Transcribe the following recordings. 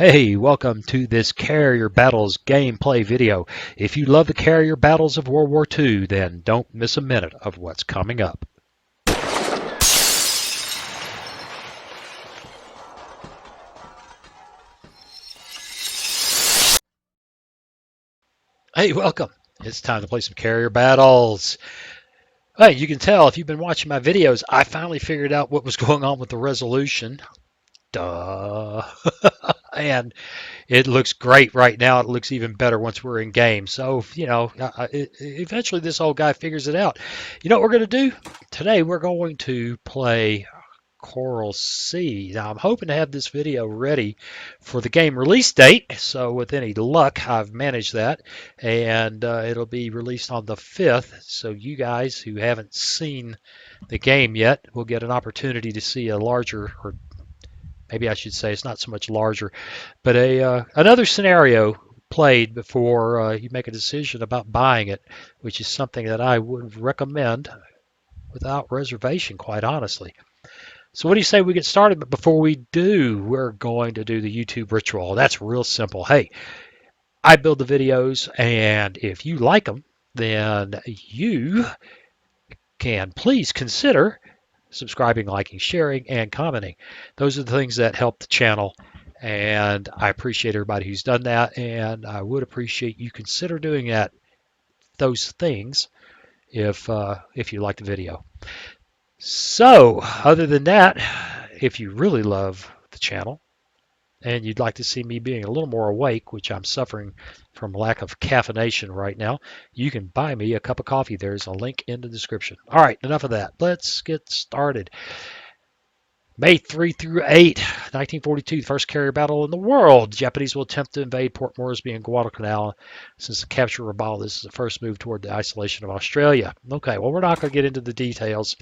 Hey, welcome to this Carrier Battles gameplay video. If you love the carrier battles of World War II, then don't miss a minute of what's coming up. Hey, welcome. It's time to play some carrier battles. Hey, you can tell if you've been watching my videos, I finally figured out what was going on with the resolution. Duh. And it looks great right now. It looks even better once we're in game. So, eventually this old guy figures it out. You know what we're going to do? Today we're going to play Coral Sea. Now, I'm hoping to have this video ready for the game release date. So, with any luck, I've managed that. And it'll be released on the 5th. So, you guys who haven't seen the game yet will get an opportunity to see a larger, or maybe I should say it's not so much larger, but another scenario played before you make a decision about buying it, which is something that I would recommend without reservation, quite honestly. So what do you say we get started? But before we do, we're going to do the YouTube ritual. That's real simple. Hey, I build the videos, and if you like them, then you can please consider subscribing, liking, sharing, and commenting. Those are the things that help the channel, and I appreciate everybody who's done that, and I would appreciate you consider doing those things if you like the video. So, other than that, if you really love the channel and you'd like to see me being a little more awake, which I'm suffering from lack of caffeination right now, you can buy me a cup of coffee. There's a link in the description. All right, enough of that. Let's get started. May 3 through 8, 1942, the first carrier battle in the world. The Japanese will attempt to invade Port Moresby and Guadalcanal. Since the capture of Rabaul, this is the first move toward the isolation of Australia. Okay, well, we're not going to get into the details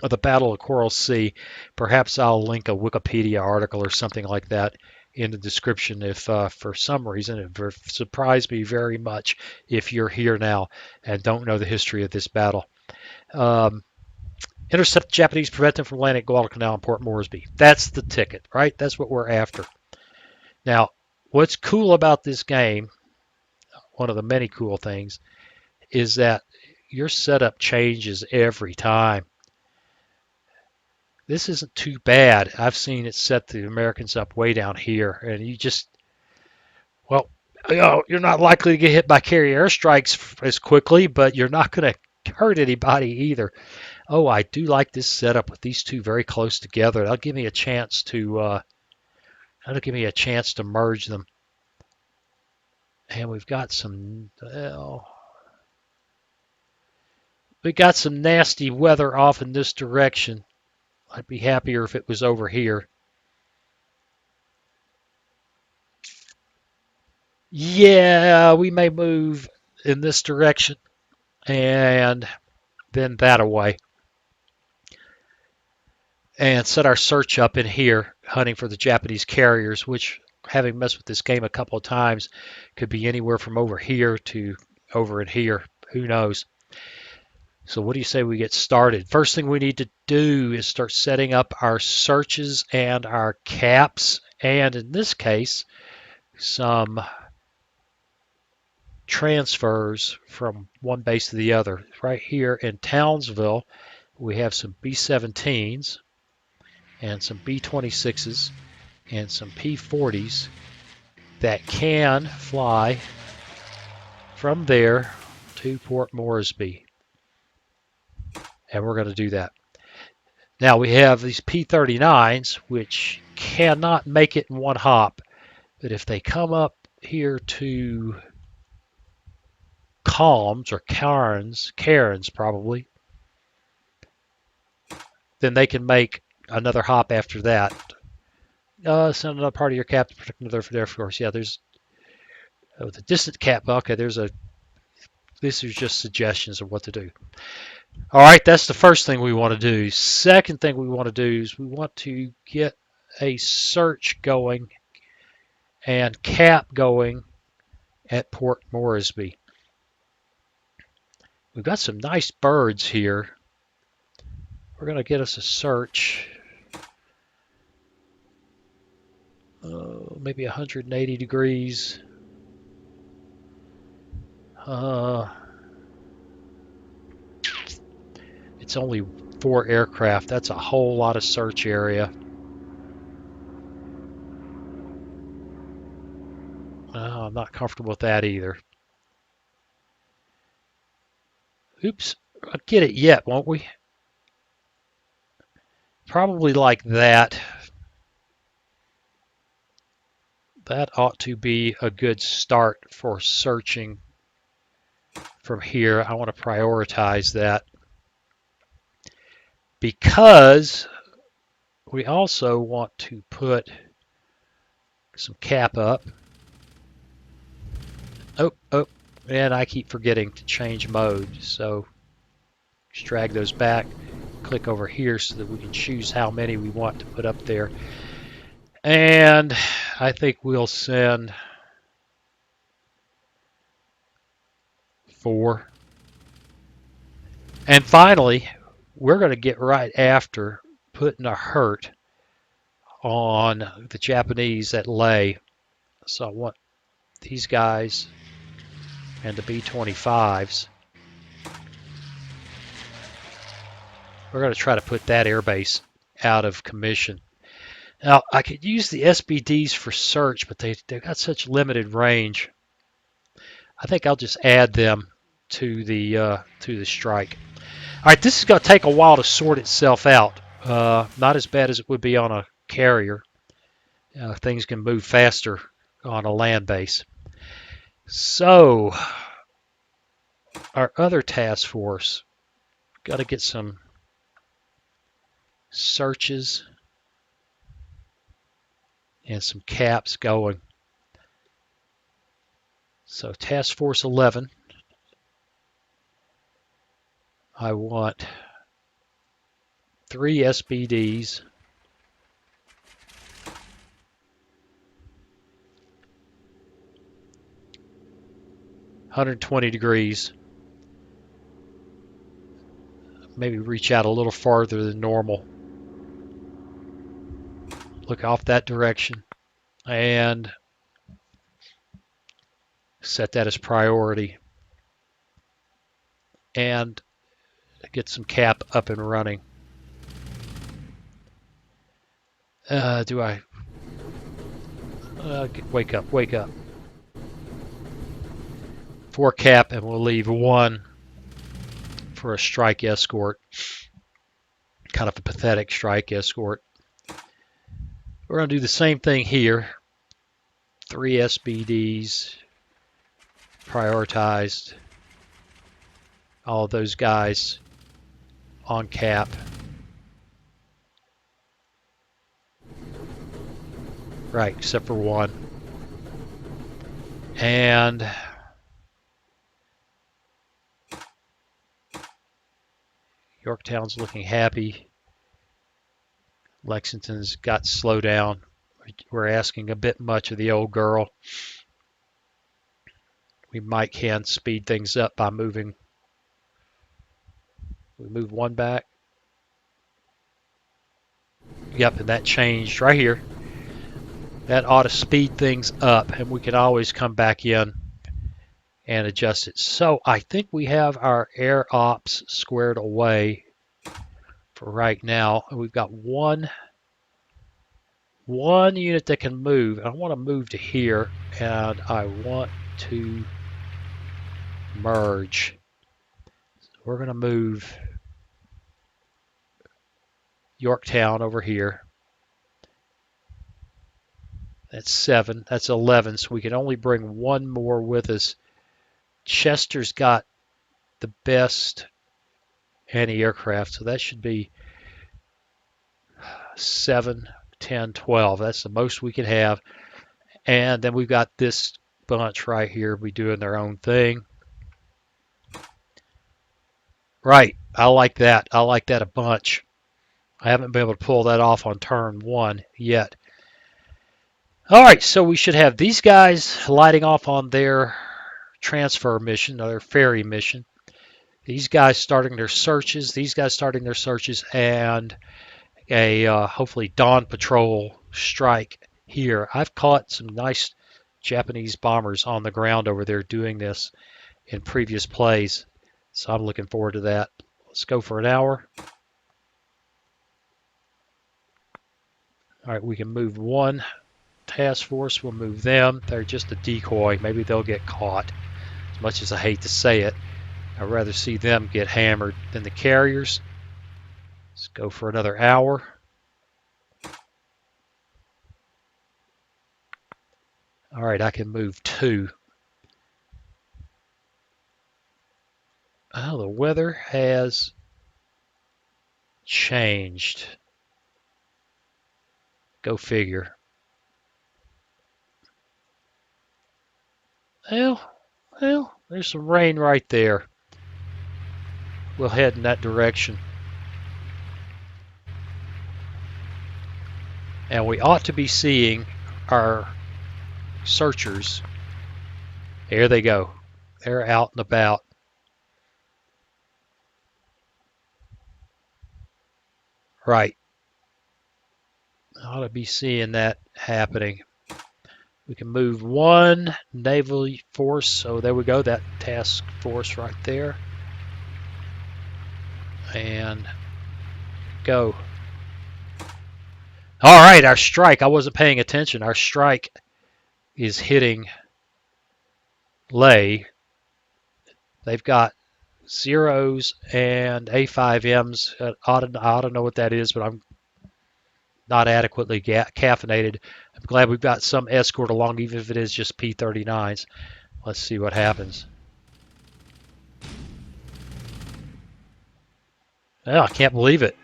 of the Battle of Coral Sea. Perhaps I'll link a Wikipedia article or something like that in the description if for some reason it would surprise me very much if you're here now and don't know the history of this battle. Intercept the Japanese, prevent them from landing at Guadalcanal and Port Moresby. That's the ticket, right? That's what we're after. Now, what's cool about this game, one of the many cool things, is that your setup changes every time. This isn't too bad. I've seen it set the Americans up way down here, and you just, well, you're not likely to get hit by carrier airstrikes as quickly, but you're not going to hurt anybody either. Oh, I do like this setup with these two very close together. That'll give me a chance to merge them. And we've got some we got some nasty weather off in this direction. I'd be happier if it was over here. Yeah, we may move in this direction and then that away. And set our search up in here, hunting for the Japanese carriers, which, having messed with this game a couple of times, could be anywhere from over here to over in here. Who knows? So what do you say we get started? First thing we need to do is start setting up our searches and our caps, and in this case, some transfers from one base to the other. Right here in Townsville, we have some B-17s and some B-26s and some P-40s that can fly from there to Port Moresby. And we're going to do that. Now we have these P-39s, which cannot make it in one hop. But if they come up here to Calms or Cairns probably, then they can make another hop after that. Send another part of your cap to protect another Air Force. Yeah, there's with a distant cap. Okay, this is just suggestions of what to do. All right, that's the first thing we want to do. Second thing we want to do is we want to get a search going and cap going at Port Moresby. We've got some nice birds here. We're going to get us a search. maybe 180 degrees. It's only 4 aircraft. That's a whole lot of search area. I'm not comfortable with that either. Oops, I'll get it yet, won't we? Probably like that. That ought to be a good start for searching from here. I want to prioritize that because we also want to put some cap up. Oh, and I keep forgetting to change mode. So just drag those back, click over here so that we can choose how many we want to put up there. And I think we'll send 4. And finally, we're going to get right after putting a hurt on the Japanese that lay. So I want these guys and the B-25s. We're going to try to put that airbase out of commission. Now, I could use the SBDs for search, but they've got such limited range. I think I'll just add them to the strike. All right, this is going to take a while to sort itself out. Not as bad as it would be on a carrier. Things can move faster on a land base. So, our other task force, got to get some searches and some caps going. So, Task Force 11, I want 3 SBDs, 120 degrees. Maybe reach out a little farther than normal. Look off that direction and set that as priority. And get some cap up and running. Wake up. 4 cap, and we'll leave 1 for a strike escort. Kind of a pathetic strike escort. We're going to do the same thing here. 3 SBDs prioritized. All of those guys on cap. Right, except for 1. And Yorktown's looking happy. Lexington's got slow down. We're asking a bit much of the old girl. We can speed things up by moving. We move 1 back. Yep, and that changed right here. That ought to speed things up, and we can always come back in and adjust it. So I think we have our air ops squared away for right now. We've got one unit that can move. I want to move to here, and I want to merge. So we're going to move Yorktown over here. That's 7. That's 11. So we can only bring 1 more with us. Chester's got the best anti-aircraft, so that should be 7, 10, 12. That's the most we can have. And then we've got this bunch right here be doing their own thing. Right. I like that. I like that a bunch. I haven't been able to pull that off on turn 1 yet. All right, so we should have these guys lighting off on their transfer mission, their ferry mission. These guys starting their searches. And a hopefully dawn patrol strike here. I've caught some nice Japanese bombers on the ground over there doing this in previous plays, so I'm looking forward to that. Let's go for an hour. All right, we can move one task force. We'll move them. They're just a decoy. Maybe they'll get caught. As much as I hate to say it, I'd rather see them get hammered than the carriers. Let's go for another hour. All right, I can move two. Oh, the weather has changed. Go figure. Well, there's some rain right there. We'll head in that direction. And we ought to be seeing our searchers. There they go. They're out and about. Right. Ought to be seeing that happening. We can move one naval force. So there we go. That task force right there. And go. All right, our strike. I wasn't paying attention. Our strike is hitting lay. They've got zeros and A5Ms. I don't know what that is, but I'm not adequately caffeinated. I'm glad we've got some escort along, even if it is just P-39s. Let's see what happens. Oh, I can't believe it.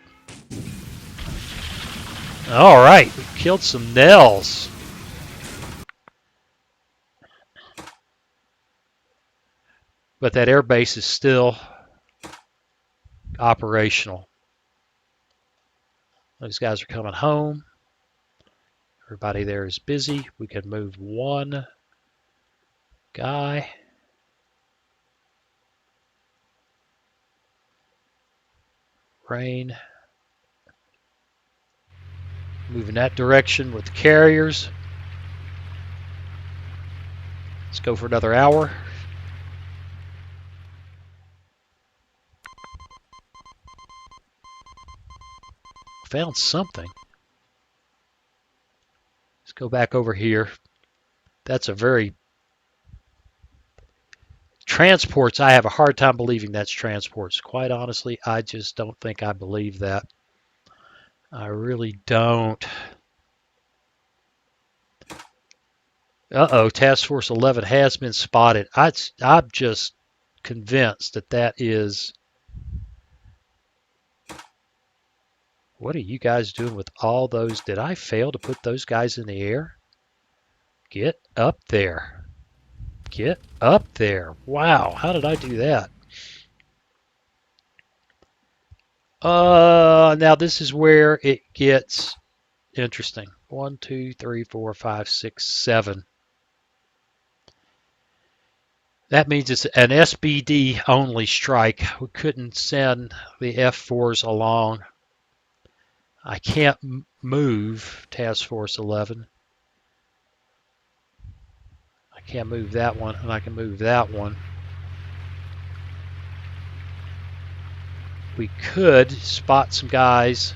All right, we killed some Nels. But that air base is still operational. Those guys are coming home. Everybody there is busy. We can move one guy. Rain. Move in that direction with the carriers. Let's go for another hour. Found something. Let's go back over here. That's a very... Transports, I have a hard time believing that's transports. Quite honestly, I just don't think I believe that. I really don't. Uh-oh, Task Force 11 has been spotted. I'm just convinced that that is... What are you guys doing with all those? Did I fail to put those guys in the air? Get up there. Get up there. Wow, how did I do that? Now this is where it gets interesting. 1, 2, 3, 4, 5, 6, 7. That means it's an SBD only strike. We couldn't send the F4s along. I can't move Task Force 11. I can't move that one, and I can move that one. We could spot some guys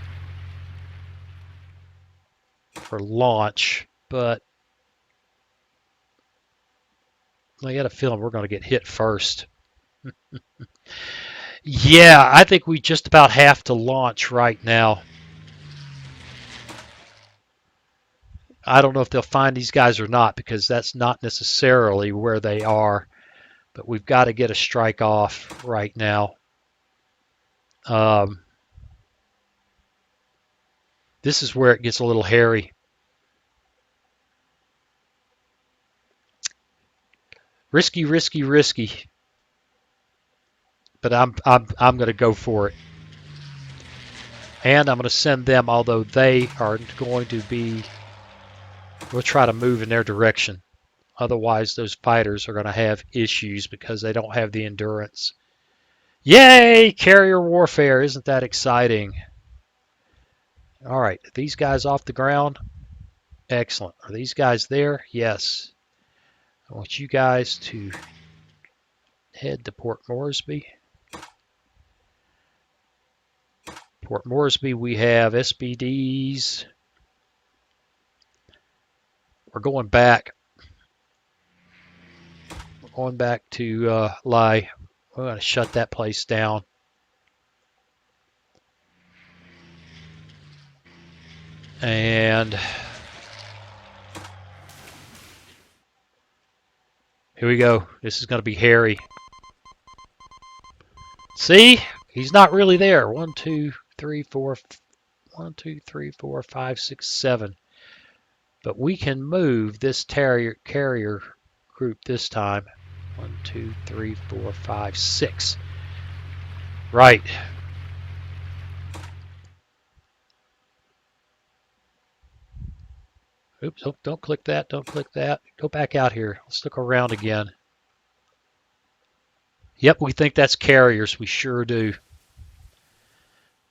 for launch, but I got a feeling we're going to get hit first. Yeah, I think we just about have to launch right now. I don't know if they'll find these guys or not, because that's not necessarily where they are. But we've got to get a strike off right now. This is where it gets a little hairy. Risky, risky, risky. But I'm going to go for it. And I'm going to send them, although they are going to be... We'll try to move in their direction. Otherwise, those fighters are going to have issues because they don't have the endurance. Yay! Carrier warfare. Isn't that exciting? All right. These guys off the ground. Excellent. Are these guys there? Yes. I want you guys to head to Port Moresby. Port Moresby, we have SBDs. We're going back. We're going back to Lie. We're going to shut that place down. And here we go. This is going to be hairy. See? He's not really there. 1, 2, 3, 4. 1, 2, 3, 4, 5, 6, 7. But we can move this carrier group this time. 1, 2, 3, 4, 5, 6. Right. Oops, oh, don't click that, don't click that. Go back out here. Let's look around again. Yep, we think that's carriers. We sure do.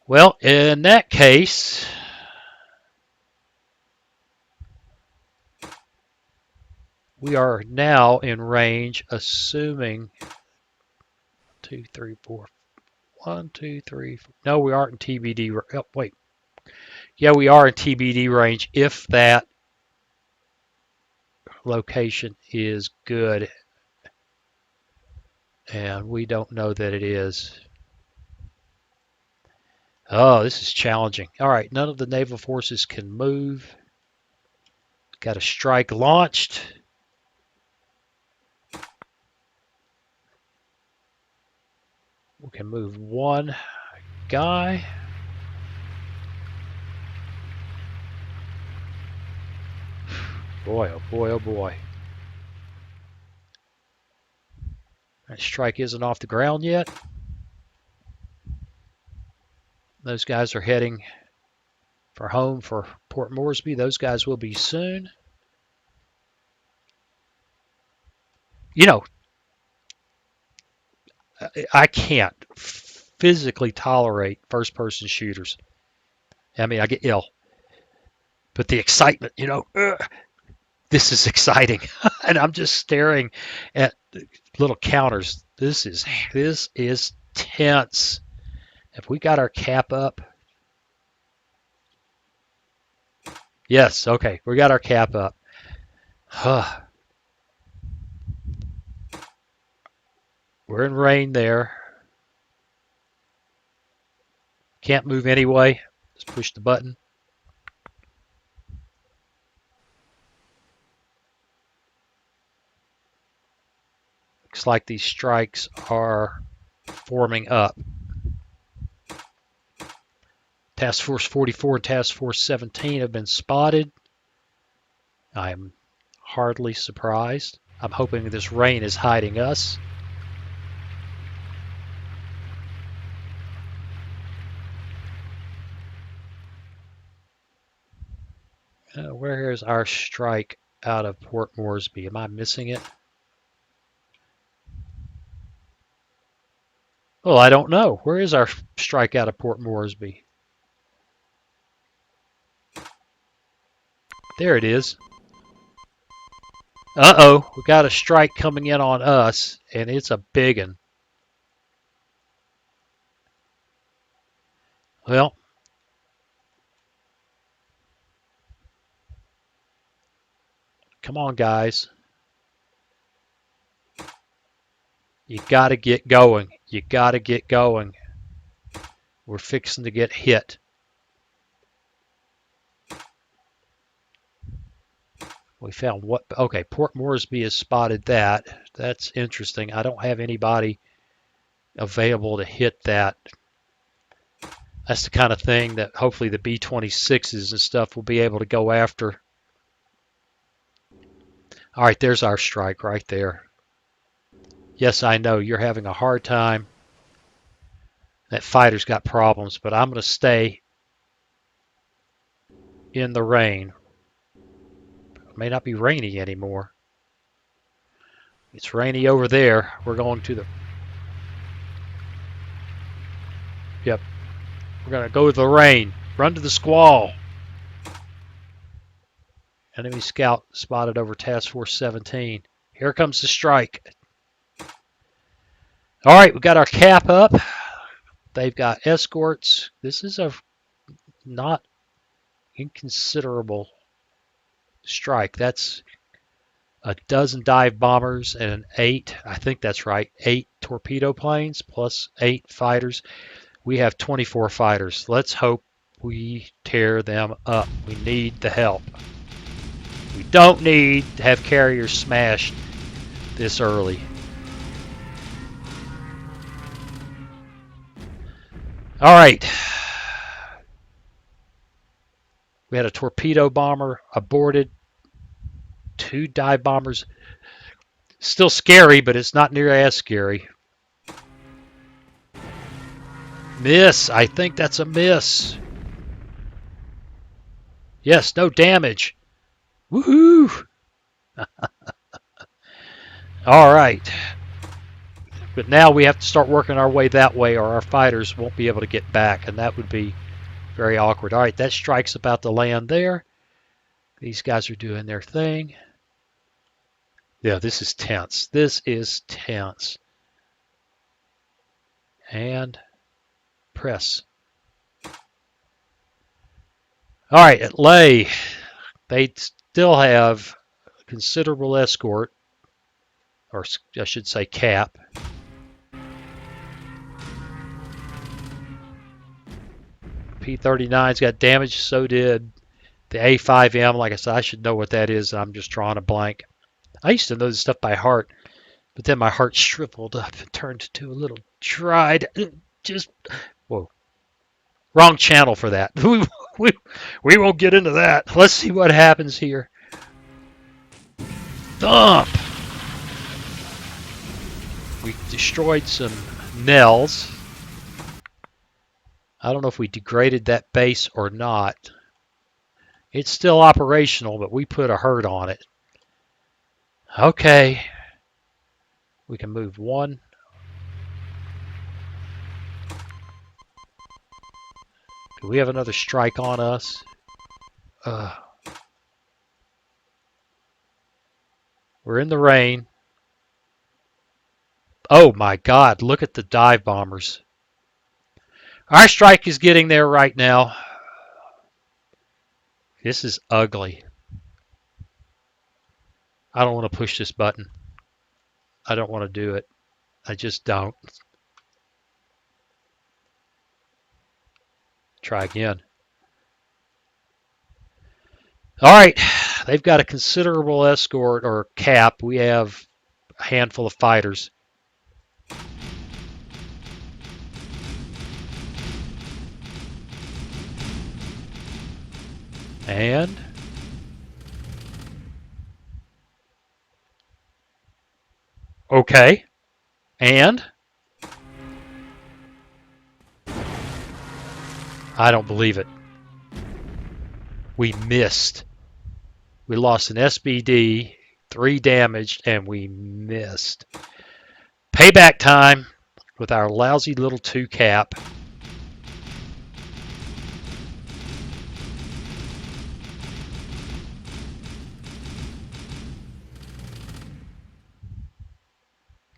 Well, in that case, we are now in range, assuming 2, 3, 4. 1, 2, 3, 4. No, we aren't in TBD. Oh, wait. Yeah, we are in TBD range if that location is good. And we don't know that it is. Oh, this is challenging. All right, none of the naval forces can move. Got a strike launched. We can move one guy. Boy, oh boy, oh boy. That strike isn't off the ground yet. Those guys are heading for home for Port Moresby. Those guys will be soon. You know, I can't physically tolerate first-person shooters. I mean, I get ill. But the excitement, you know, this is exciting. And I'm just staring at little counters. This is tense. If we got our cap up. Yes, okay, we got our cap up. We're in rain there. Can't move anyway. Just push the button. Looks like these strikes are forming up. Task Force 44 and Task Force 17 have been spotted. I'm hardly surprised. I'm hoping this rain is hiding us. Where is our strike out of Port Moresby? Am I missing it? Well, I don't know. Where is our strike out of Port Moresby? There it is. Uh-oh, we got a strike coming in on us, and it's a big one. Well, come on, guys. You got to get going. You got to get going. We're fixing to get hit. We found what? Okay, Port Moresby has spotted that. That's interesting. I don't have anybody available to hit that. That's the kind of thing that hopefully the B-26s and stuff will be able to go after. All right, there's our strike right there. Yes, I know you're having a hard time. That fighter's got problems, but I'm going to stay in the rain. It may not be rainy anymore. It's rainy over there. We're going to the... Yep. We're going to go to the rain. Run to the squall. Enemy scout spotted over Task Force 17. Here comes the strike. All right, we got our cap up. They've got escorts. This is a not inconsiderable strike. That's a dozen dive bombers and an 8, I think that's right, 8 torpedo planes plus 8 fighters. We have 24 fighters. Let's hope we tear them up. We need the help. We don't need to have carriers smashed this early. All right. We had a torpedo bomber aborted. 2 dive bombers. Still scary, but it's not near as scary. Miss. I think that's a miss. Yes, no damage. Woohoo! All right. But now we have to start working our way that way, or our fighters won't be able to get back, and that would be very awkward. All right, that strike's about to land there. These guys are doing their thing. Yeah, this is tense. This is tense. And press. All right, at Lay, they still have considerable escort, or I should say cap. P-39's got damage, so did the A5M. Like I said, I should know what that is. I'm just drawing a blank. I used to know this stuff by heart, but then my heart shriveled up and turned to a little dried. Just, whoa. Wrong channel for that. We won't get into that. Let's see what happens here. Thump! We destroyed some Nels. I don't know if we degraded that base or not. It's still operational, but we put a hurt on it. Okay. We can move 1. Do we have another strike on us? We're in the rain. Oh my God, look at the dive bombers. Our strike is getting there right now. This is ugly. I don't want to push this button. I don't want to do it. I just don't. Try again. All right, they've got a considerable escort or cap. We have a handful of fighters. And okay. And I don't believe it. We missed. We lost an SBD, 3 damaged, and we missed. Payback time with our lousy little 2 cap.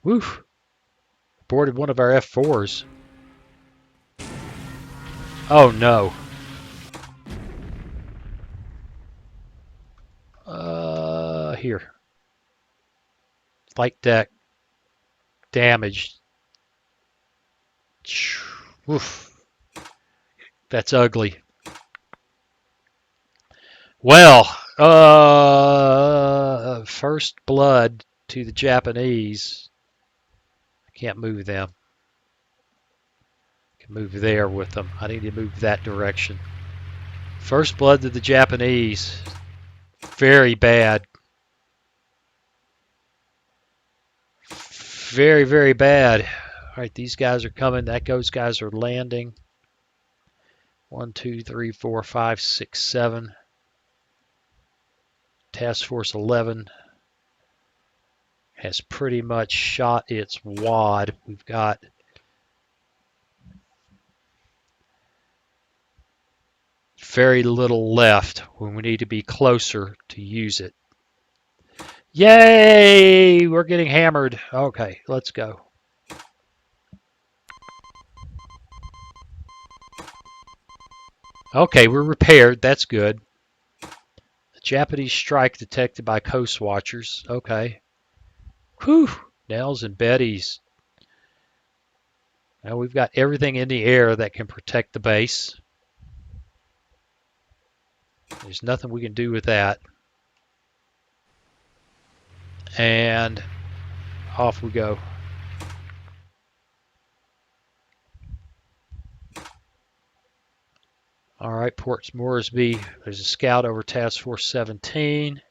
Woof. Boarded one of our F4s. Oh no. Here. Flight deck damaged. Oof. That's ugly. Well, first blood to the Japanese. I can't move them. I can move there with them. I need to move that direction. First blood to the Japanese. Very bad. Very, very bad. All right, these guys are coming. Those guys are landing. 1, 2, 3, 4, 5, 6, 7. Task Force 11 has pretty much shot its wad. We've got very little left when we need to be closer to use it. Yay! We're getting hammered. Okay, let's go. Okay, we're repaired. That's good. A Japanese strike detected by coast watchers. Okay. Whew. Nels and Betties. Now we've got everything in the air that can protect the base. There's nothing we can do with that. And off we go. All right, Port Moresby. There's a scout over Task Force 17.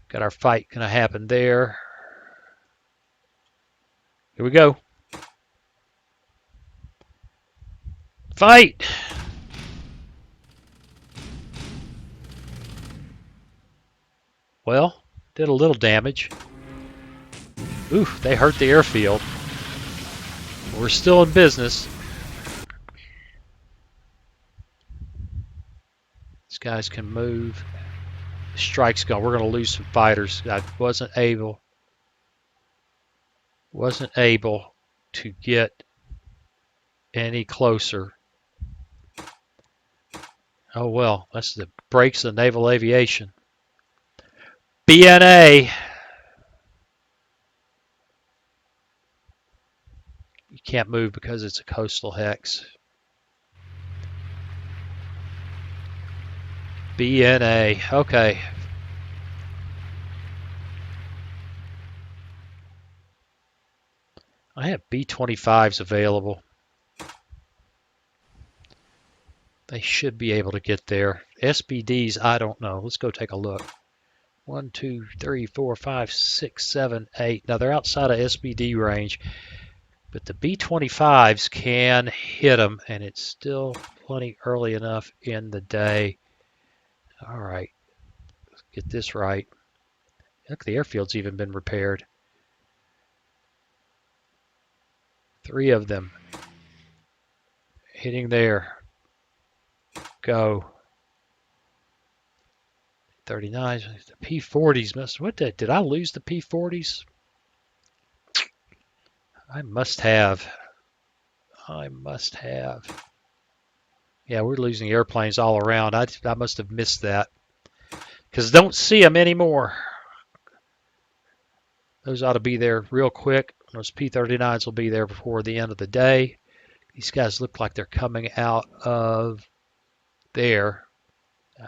Got our fight going to happen there. Here we go. Fight! Well, did a little damage. Oof, they hurt the airfield. We're still in business. These guys can move. The strike's gone. We're going to lose some fighters. I wasn't able to get any closer. Oh well, that's the breaks of naval aviation. BNA. You can't move because it's a coastal hex. BNA. Okay. I have B-25s available. They should be able to get there. SBDs, I don't know. Let's go take a look. 1, 2, 3, 4, 5, 6, 7, 8. Now they're outside of SBD range, but the B-25s can hit them, and it's still plenty early enough in the day. All right, let's get this right. Look, the airfield's even been repaired. 3 of them hitting there. Go. 39. The P-40s must. What did I lose the P-40s? I must have. Yeah, we're losing airplanes all around. I must have missed that because don't see them anymore. Those ought to be there real quick. Those P-39s will be there before the end of the day. These guys look like they're coming out of there.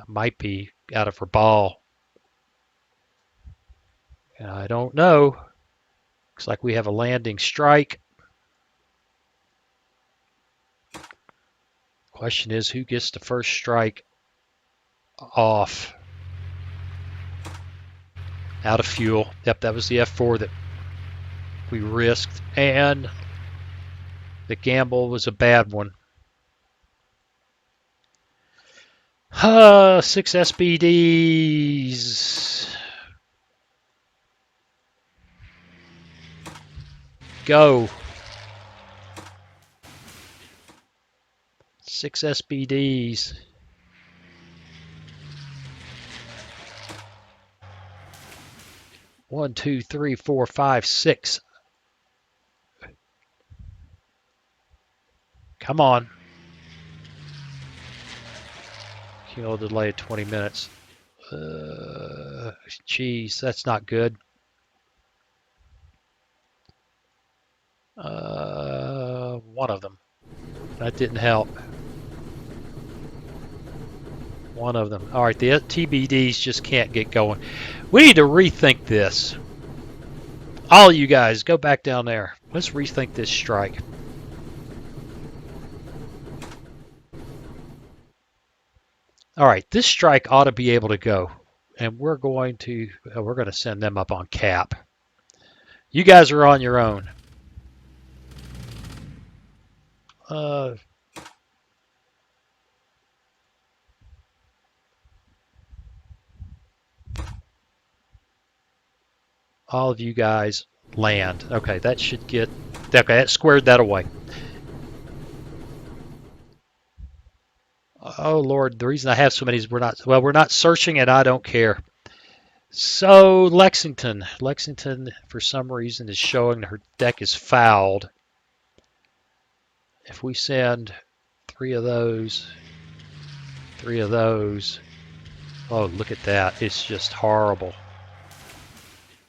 Might be out of Rabaul. I don't know. Looks like we have a landing strike. Question is, who gets the first strike off? Out of fuel. Yep, that was the F4 that we risked. And the gamble was a bad one. 6 SBDs. Go. 6 SBDs. One, two, three, four, five, 6. Come on. Kill delay 20 minutes. Geez, that's not good. One of them. That didn't help. One of them. All right, the TBDs just can't get going. We need to rethink this. All of you guys, go back down there. Let's rethink this strike. All right, this strike ought to be able to go, and we're going to send them up on cap. You guys are on your own. All of you guys land. Okay, that should get. Okay, that squared that away. Oh Lord, the reason I have so many is we're not searching and I don't care. So Lexington, for some reason is showing her deck is fouled. If we send three of those, oh look at that, it's just horrible.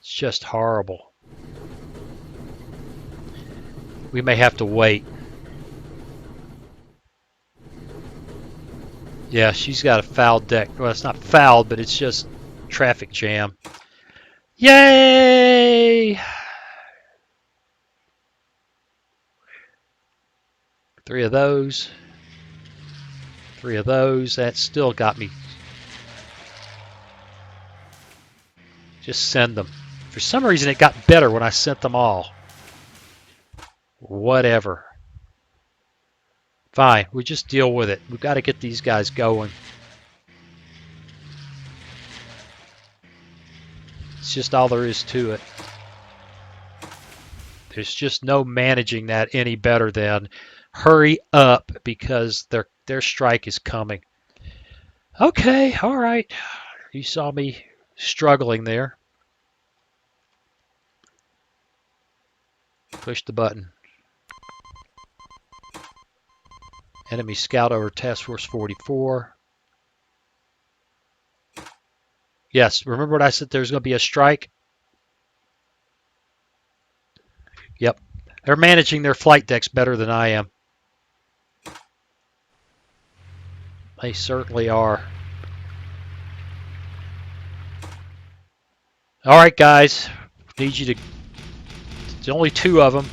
It's just horrible. We may have to wait. Yeah, she's got a fouled deck. Well, it's not fouled, but it's just traffic jam. Yay! Three of those. That still got me. Just send them. For some reason, it got better when I sent them all. Whatever. Fine, we just deal with it. We've got to get these guys going. It's just all there is to it. There's just no managing that any better than hurry up because their strike is coming. Okay, all right. You saw me struggling there. Push the button. Enemy scout over Task Force 44. Yes, remember what I said? There's going to be a strike? Yep. They're managing their flight decks better than I am. They certainly are. All right, guys. Need you to... There's only two of them.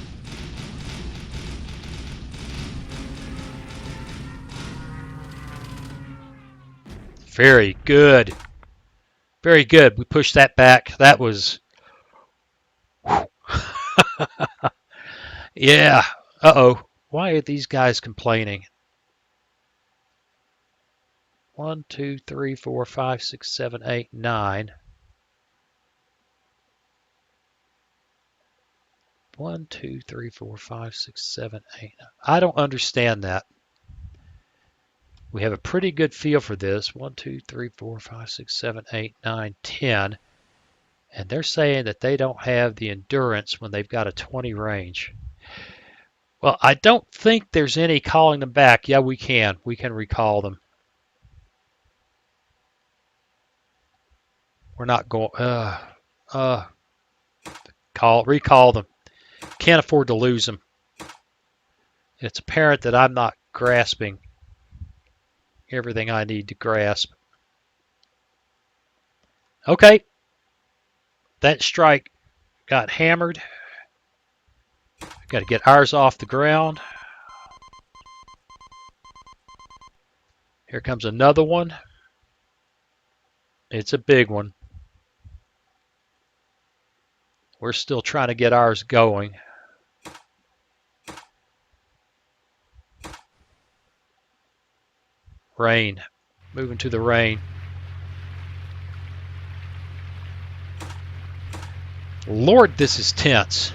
Very good. Very good. We pushed that back. That was... Yeah. Uh-oh. Why are these guys complaining? 1, 2, 3, 4, 5, 6, 7, 8, 9. 1, 2, 3, 4, 5, 6, 7, 8. I don't understand that. We have a pretty good feel for this. 1, 2, 3, 4, 5, 6, 7, 8, 9, 10. And they're saying that they don't have the endurance when they've got a 20 range. Well, I don't think there's any calling them back. Yeah, we can. We can recall them. We're not going... recall them. Can't afford to lose them. It's apparent that I'm not grasping everything I need to grasp. Okay. That strike got hammered. Got to get ours off the ground. Here comes another one. It's a big one. We're still trying to get ours going. Rain. Moving to the rain. Lord, this is tense.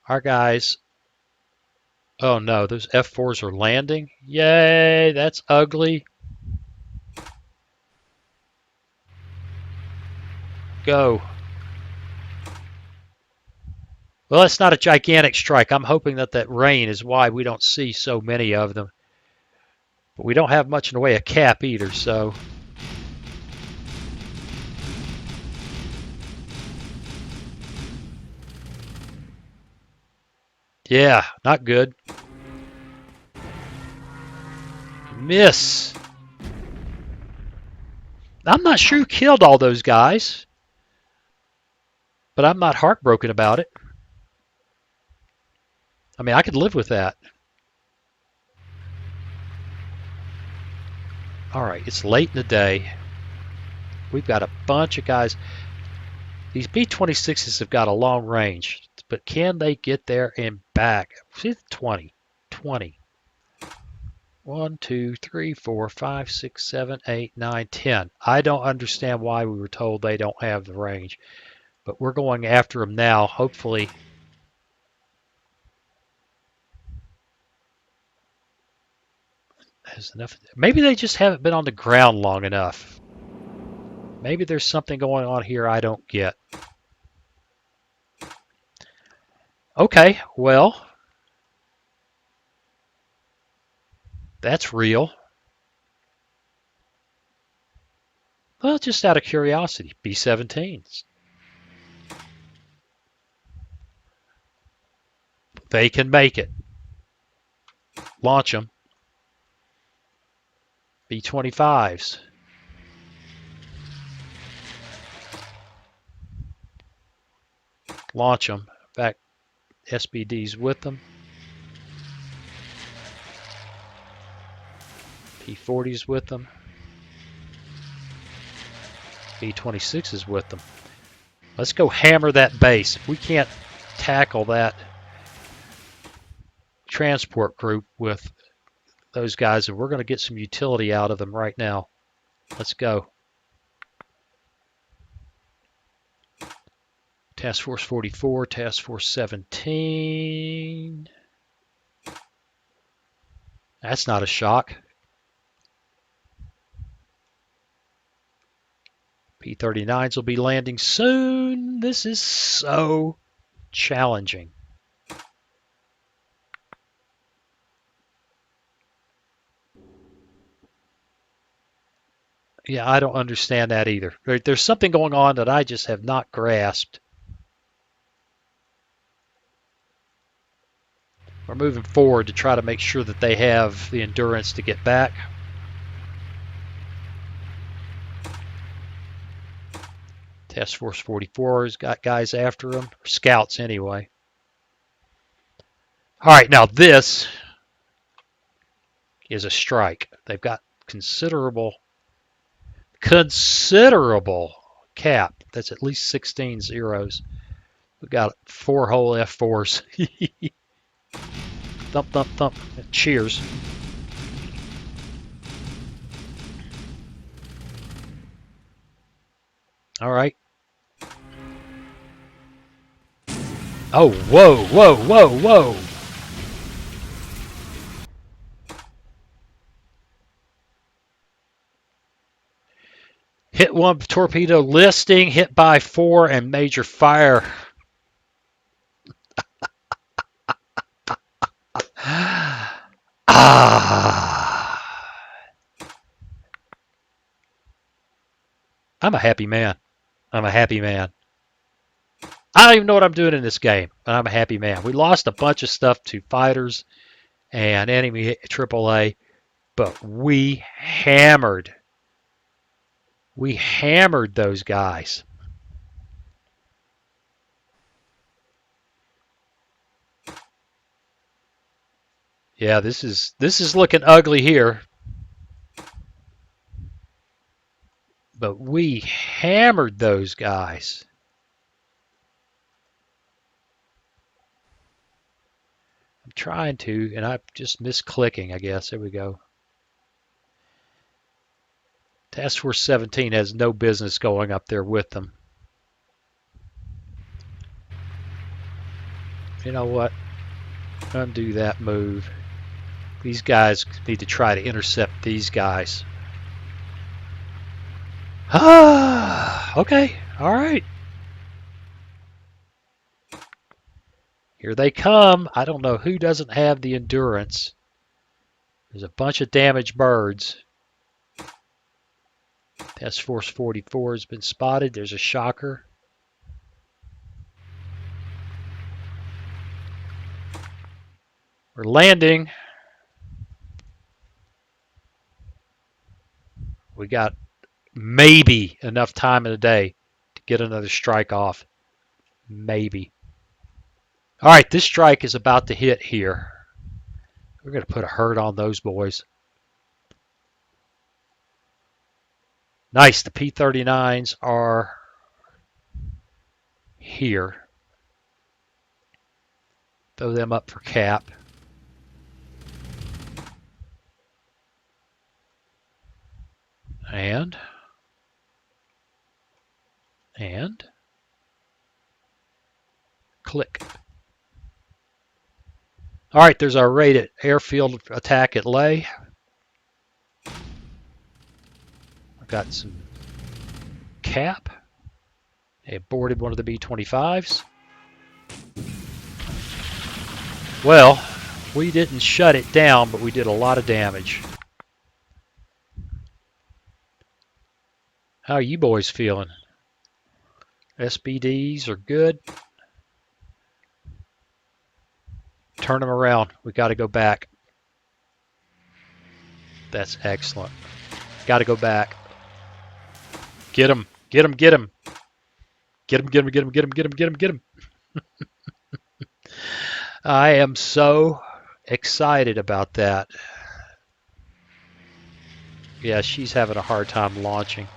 Our guys... Oh no, those F4s are landing. Yay, that's ugly. Go. Well, it's not a gigantic strike. I'm hoping that rain is why we don't see so many of them. But we don't have much in the way of cap either, so... Yeah, not good. Miss. I'm not sure who killed all those guys, but I'm not heartbroken about it. I mean, I could live with that. All right, it's late in the day. We've got a bunch of guys. These B-26s have got a long range, but can they get there and back? See, 20. 1, 2, 3, 4, 5, 6, 7, 8, 9, 10. I don't understand why we were told they don't have the range, but we're going after them now. Hopefully, has enough. Maybe they just haven't been on the ground long enough. Maybe there's something going on here I don't get. Okay, well, that's real. Well, just out of curiosity, B-17s. They can make it. Launch them. B-25s. Launch them. In fact, SBD's with them. P-40's with them. B-26 is with them. Let's go hammer that base. If we can't tackle that transport group with those guys, and we're going to get some utility out of them right now. Let's go. Task Force 44, Task Force 17. That's not a shock. P-39s will be landing soon. This is so challenging. Yeah, I don't understand that either. There's something going on that I just have not grasped. We're moving forward to try to make sure that they have the endurance to get back. Task Force 44 has got guys after them, or scouts anyway. All right, now this is a strike. They've got considerable cap. That's at least 16 zeros. We've got 4 whole F4s. Thump, thump, thump. Cheers. All right. Oh, whoa, whoa, whoa, whoa. Hit 1 torpedo listing, hit by 4, and major fire. I'm a happy man. I'm a happy man. I don't even know what I'm doing in this game, but I'm a happy man. We lost a bunch of stuff to fighters and enemy AAA, but we hammered those guys. Yeah, this is looking ugly here. But we hammered those guys. I'm trying to, and I'm just misclicking, I guess. There we go. Task Force 17 has no business going up there with them. You know what? Undo that move. These guys need to try to intercept these guys. Ah, okay, all right. Here they come. I don't know who doesn't have the endurance. There's a bunch of damaged birds. Task Force 44 has been spotted. There's a shocker. We're landing. We got maybe enough time in the day to get another strike off. Maybe. All right, this strike is about to hit here. We're going to put a hurt on those boys. Nice. The P-39s are here. Throw them up for cap. And click. All right, there's our rated airfield attack at Leh. got some cap. They boarded one of the B-25s. Well, we didn't shut it down, but we did a lot of damage. How are you boys feeling? SBDs are good. Turn them around. We got to go back. That's excellent. Got to go back. Get him. Get him. Get him. Get him. Get him. Get him. Get him. Get him. Get him. Get him. I am so excited about that. Yeah, she's having a hard time launching.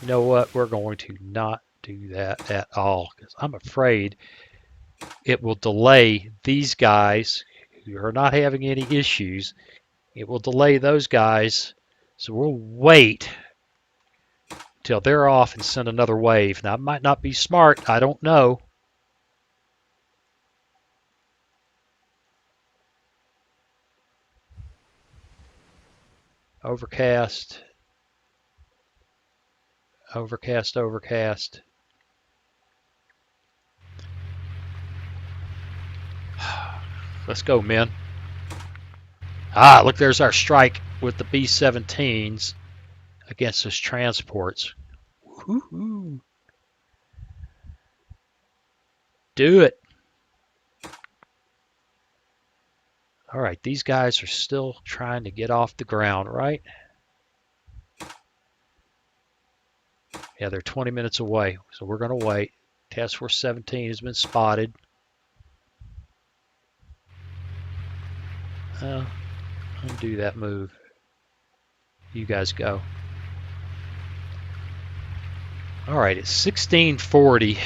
You know what? We're going to not do that at all because I'm afraid it will delay these guys who are not having any issues. It will delay those guys. So we'll wait till they're off and send another wave. Now, it might not be smart. I don't know. Overcast. Overcast, overcast. Let's go, men. Ah, look, there's our strike with the B-17s against those transports. Woo-hoo. Do it. All right, these guys are still trying to get off the ground, right? Yeah, they're 20 minutes away, so we're going to wait. Task Force 17 has been spotted. Undo that move. You guys go. All right, it's 1640. We've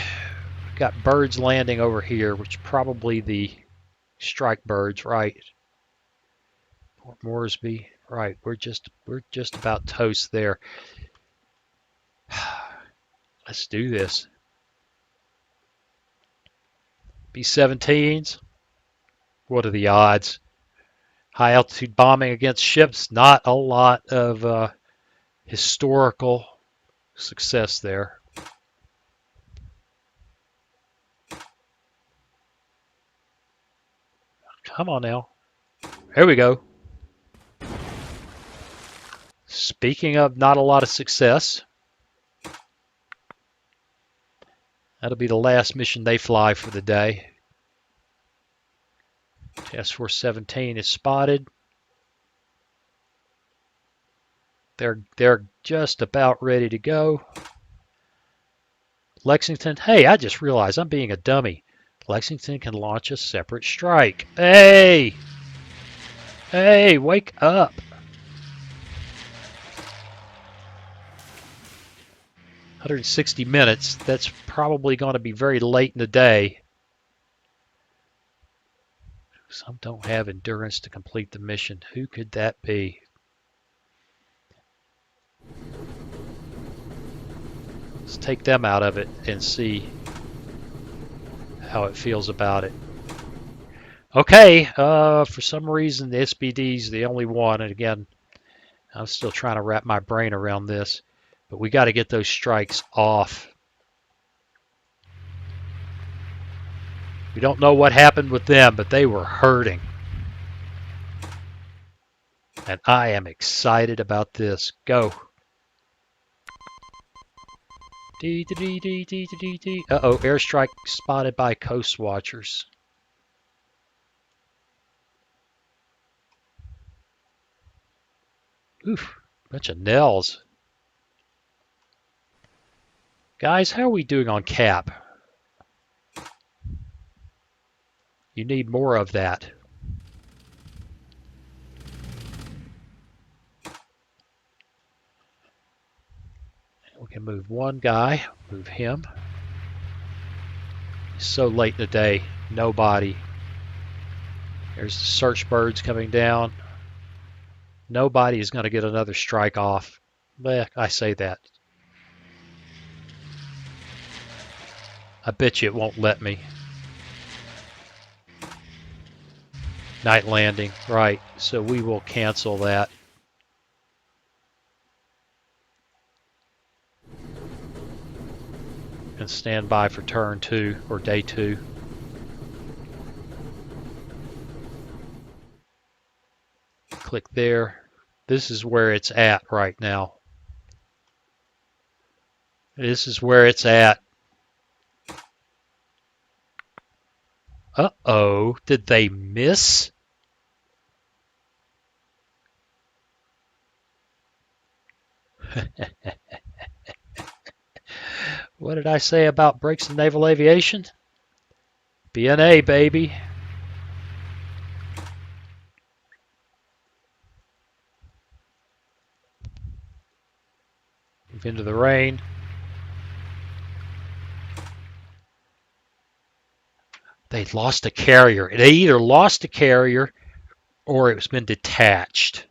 got birds landing over here, which probably the strike birds, right? Port Moresby, right? We're just about toast there. Let's do this. B-17s. What are the odds? High altitude bombing against ships, not a lot of historical success there. Come on now. Here we go. Speaking of not a lot of success, that'll be the last mission they fly for the day. Task Force 17 is spotted. They're just about ready to go. Lexington, hey, I just realized I'm being a dummy. Lexington can launch a separate strike. Hey! Hey, wake up! "160 minutes, that's probably going to be very late in the day. Some don't have endurance to complete the mission. Who could that be? Let's take them out of it and see how it feels about it. Okay, for some reason the SBD's the only one, and again, I'm still trying to wrap my brain around this, but we got to get those strikes off. We don't know what happened with them, but they were hurting. And I am excited about this. Go. Uh-oh, airstrike spotted by coast watchers. Oof, bunch of Nells. Guys, how are we doing on cap? You need more of that. We can move one guy, move him. It's so late in the day, nobody. There's the search birds coming down. Nobody is going to get another strike off. Blech, I say that. I bet you it won't let me. Night landing, right. So we will cancel that. and stand by for turn 2 or day 2. Click there. This is where it's at right now. This is where it's at. Uh-oh, did they miss? What did I say about brakes in naval aviation? B&A, baby. Move into the rain. They lost a carrier. They either lost a carrier or it's been detached.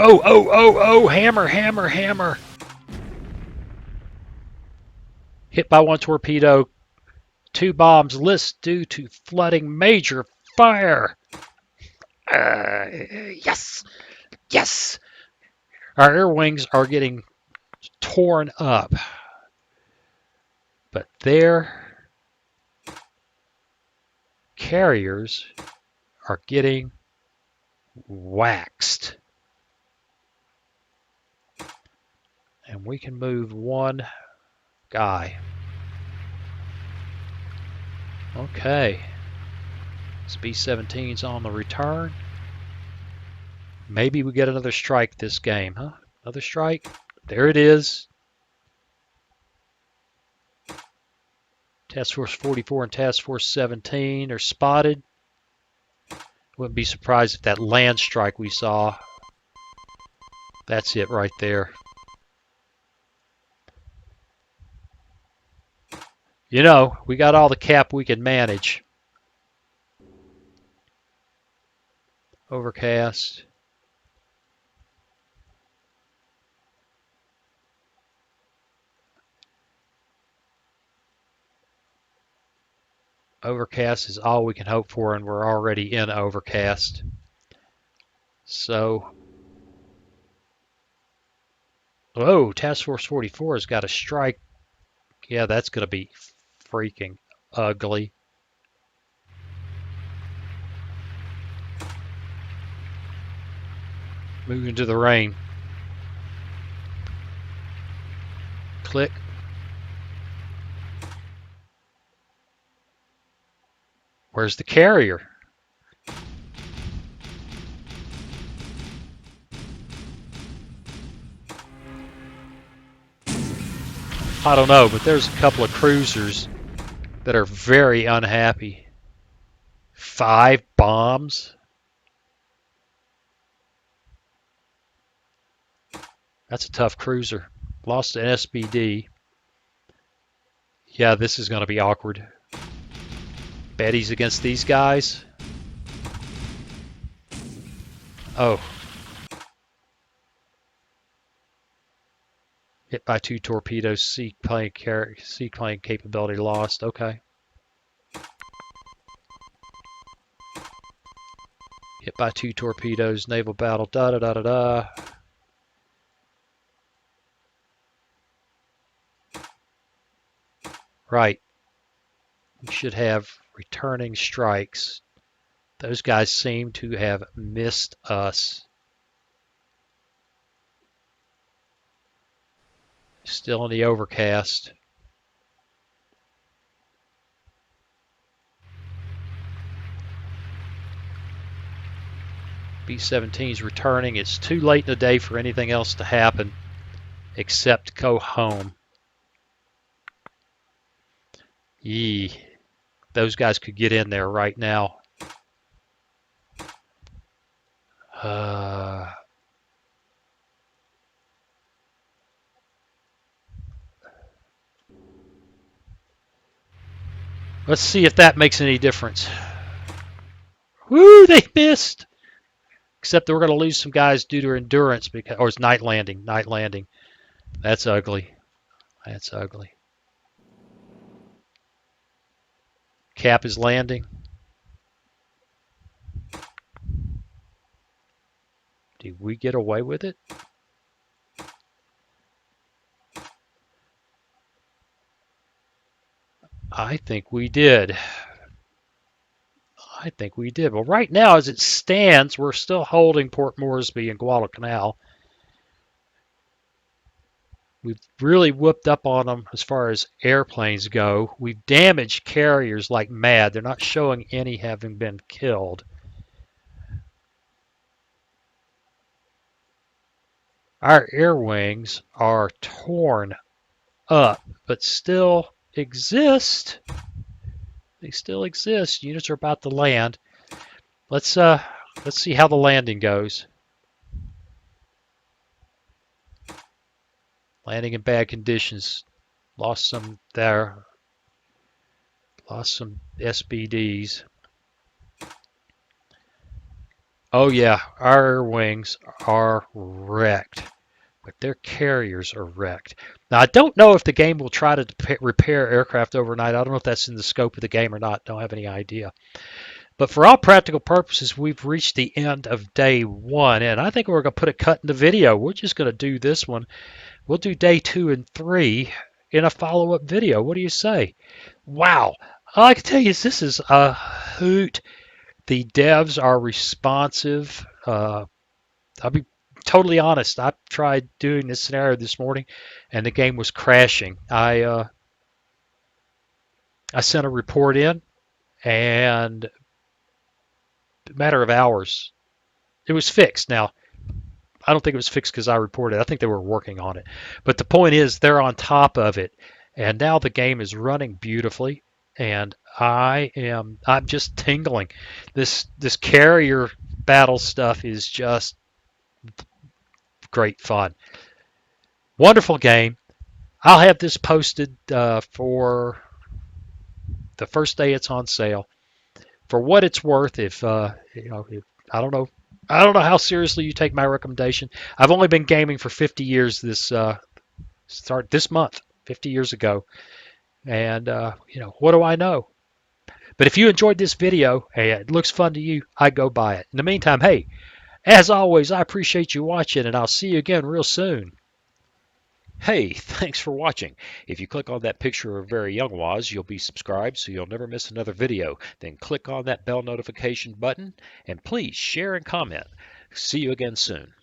Oh, hammer, hammer, hammer. Hit by 1 torpedo. 2 bombs list due to flooding major fire. Yes, yes. Our air wings are getting torn up. But their carriers are getting waxed. And we can move 1 guy. Okay. This B-17's on the return. Maybe we get another strike this game, huh? Another strike? There it is. Task Force 44 and Task Force 17 are spotted. Wouldn't be surprised if that land strike we saw, that's it right there. You know, we got all the cap we can manage. Overcast. Overcast is all we can hope for, and we're already in overcast. So, oh, Task Force 44 has got a strike. Yeah, that's going to be freaking ugly. Move into the rain. Click. Where's the carrier? I don't know, but there's a couple of cruisers that are very unhappy. 5 bombs? That's a tough cruiser. Lost an SBD. Yeah, this is going to be awkward. Betty's against these guys. Oh. Hit by 2 torpedoes. Seaplane capability lost. Okay. Hit by 2 torpedoes. Naval battle. Da da da da da. Right. We should have returning strikes. Those guys seem to have missed us. Still in the overcast. B-17 is returning. It's too late in the day for anything else to happen except go home. Yee. Those guys could get in there right now. Let's see if that makes any difference. Woo, they missed. Except that we're going to lose some guys due to endurance, because, or it's night landing. Night landing. That's ugly. That's ugly. Cap is landing. we get away with it? I think we did. I think we did. Well, right now, as it stands, we're still holding Port Moresby and Guadalcanal. We've really whooped up on them as far as airplanes go. We've damaged carriers like mad. They're not showing any having been killed. Our air wings are torn up, but still exist. They still exist. Units are about to land. Let's see how the landing goes. Landing in bad conditions. Lost some there. Lost some SBDs. Oh yeah, our wings are wrecked, but their carriers are wrecked. Now I don't know if the game will try to repair aircraft overnight. I don't know if that's in the scope of the game or not. Don't have any idea. But for all practical purposes, we've reached the end of day one, and I think we're going to put a cut in the video. We're just going to do this one. We'll do day 2 and 3 in a follow-up video. What do you say? Wow. All I can tell you is this is a hoot. The devs are responsive. I'll be totally honest. I tried doing this scenario this morning, and the game was crashing. I sent a report in, and a matter of hours, it was fixed. Now, I don't think it was fixed because I reported. I think they were working on it. But the point is, they're on top of it, and now the game is running beautifully. And I'm just tingling. This carrier battle stuff is just great fun. Wonderful game. I'll have this posted for the first day it's on sale. For what it's worth, if I don't know, I don't know how seriously you take my recommendation. I've only been gaming for 50 years. Start this month, 50 years ago, and what do I know? But if you enjoyed this video, hey, it looks fun to you, I go buy it. In the meantime, hey, as always, I appreciate you watching, and I'll see you again real soon. Hey, thanks for watching. If you click on that picture of very young Waz, you'll be subscribed so you'll never miss another video. Then click on that bell notification button, and please share and comment. See you again soon.